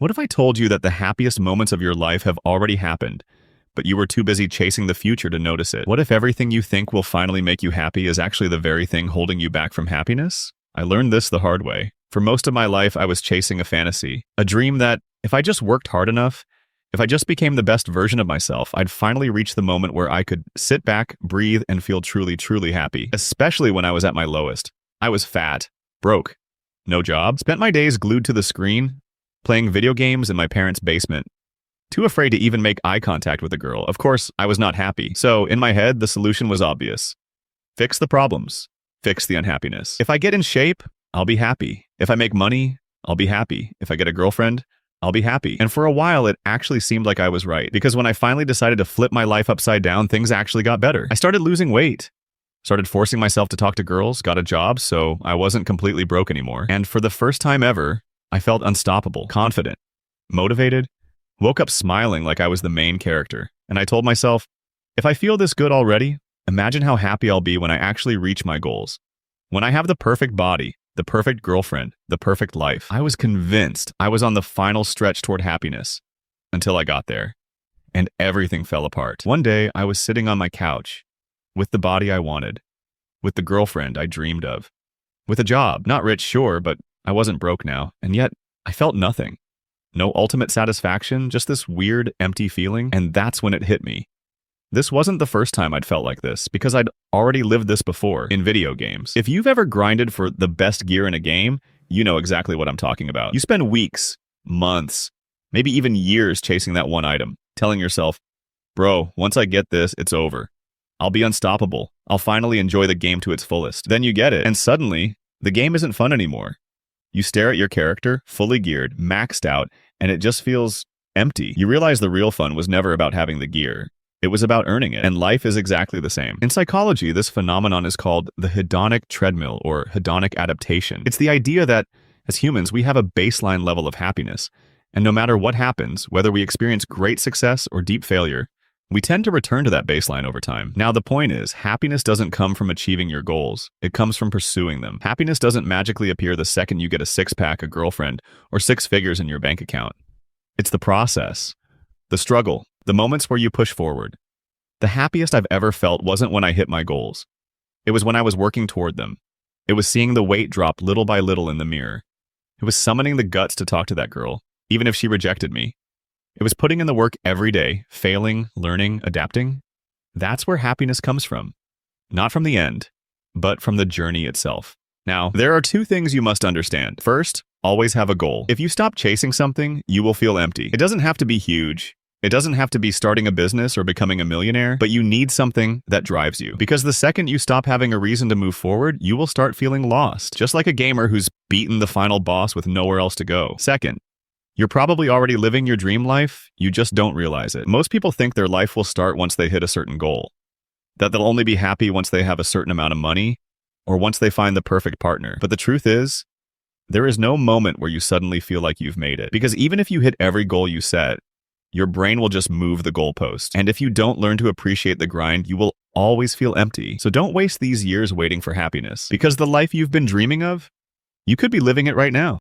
What if I told you that the happiest moments of your life have already happened, but you were too busy chasing the future to notice it? What if everything you think will finally make you happy is actually the very thing holding you back from happiness? I learned this the hard way. For most of my life, I was chasing a fantasy, a dream that, if I just worked hard enough, if I just became the best version of myself, I'd finally reach the moment where I could sit back, breathe, and feel truly, truly happy. Especially when I was at my lowest. I was fat, broke, no job, spent my days glued to the screen, playing video games in my parents' basement, too afraid to even make eye contact with a girl. Of course, I was not happy. So, in my head, the solution was obvious. Fix the problems. Fix the unhappiness. If I get in shape, I'll be happy. If I make money, I'll be happy. If I get a girlfriend, I'll be happy. And for a while, it actually seemed like I was right. Because when I finally decided to flip my life upside down, things actually got better. I started losing weight. Started forcing myself to talk to girls, got a job, so I wasn't completely broke anymore. And for the first time ever, I felt unstoppable, confident, motivated, woke up smiling like I was the main character. And I told myself, if I feel this good already, imagine how happy I'll be when I actually reach my goals. When I have the perfect body, the perfect girlfriend, the perfect life. I was convinced I was on the final stretch toward happiness until I got there, and everything fell apart. One day, I was sitting on my couch with the body I wanted, with the girlfriend I dreamed of, with a job, not rich, sure, but I wasn't broke now, and yet I felt nothing. No ultimate satisfaction, just this weird, empty feeling, and that's when it hit me. This wasn't the first time I'd felt like this, because I'd already lived this before in video games. If you've ever grinded for the best gear in a game, you know exactly what I'm talking about. You spend weeks, months, maybe even years chasing that one item, telling yourself, bro, once I get this, it's over. I'll be unstoppable. I'll finally enjoy the game to its fullest. Then you get it, and suddenly, the game isn't fun anymore. You stare at your character, fully geared, maxed out, and it just feels empty. You realize the real fun was never about having the gear. It was about earning it, and life is exactly the same. In psychology, this phenomenon is called the hedonic treadmill or hedonic adaptation. It's the idea that, as humans, we have a baseline level of happiness, and no matter what happens, whether we experience great success or deep failure, we tend to return to that baseline over time. Now, the point is, happiness doesn't come from achieving your goals. It comes from pursuing them. Happiness doesn't magically appear the second you get a six-pack, a girlfriend, or 6 figures in your bank account. It's the process, the struggle, the moments where you push forward. The happiest I've ever felt wasn't when I hit my goals. It was when I was working toward them. It was seeing the weight drop little by little in the mirror. It was summoning the guts to talk to that girl, even if she rejected me. It was putting in the work every day, failing, learning, adapting. That's where happiness comes from. Not from the end, but from the journey itself. Now, there are 2 things you must understand. First, always have a goal. If you stop chasing something, you will feel empty. It doesn't have to be huge. It doesn't have to be starting a business or becoming a millionaire, but you need something that drives you. Because the second you stop having a reason to move forward, you will start feeling lost, just like a gamer who's beaten the final boss with nowhere else to go. Second, you're probably already living your dream life, you just don't realize it. Most people think their life will start once they hit a certain goal, that they'll only be happy once they have a certain amount of money, or once they find the perfect partner. But the truth is, there is no moment where you suddenly feel like you've made it. Because even if you hit every goal you set, your brain will just move the goalpost. And if you don't learn to appreciate the grind, you will always feel empty. So don't waste these years waiting for happiness. Because the life you've been dreaming of, you could be living it right now.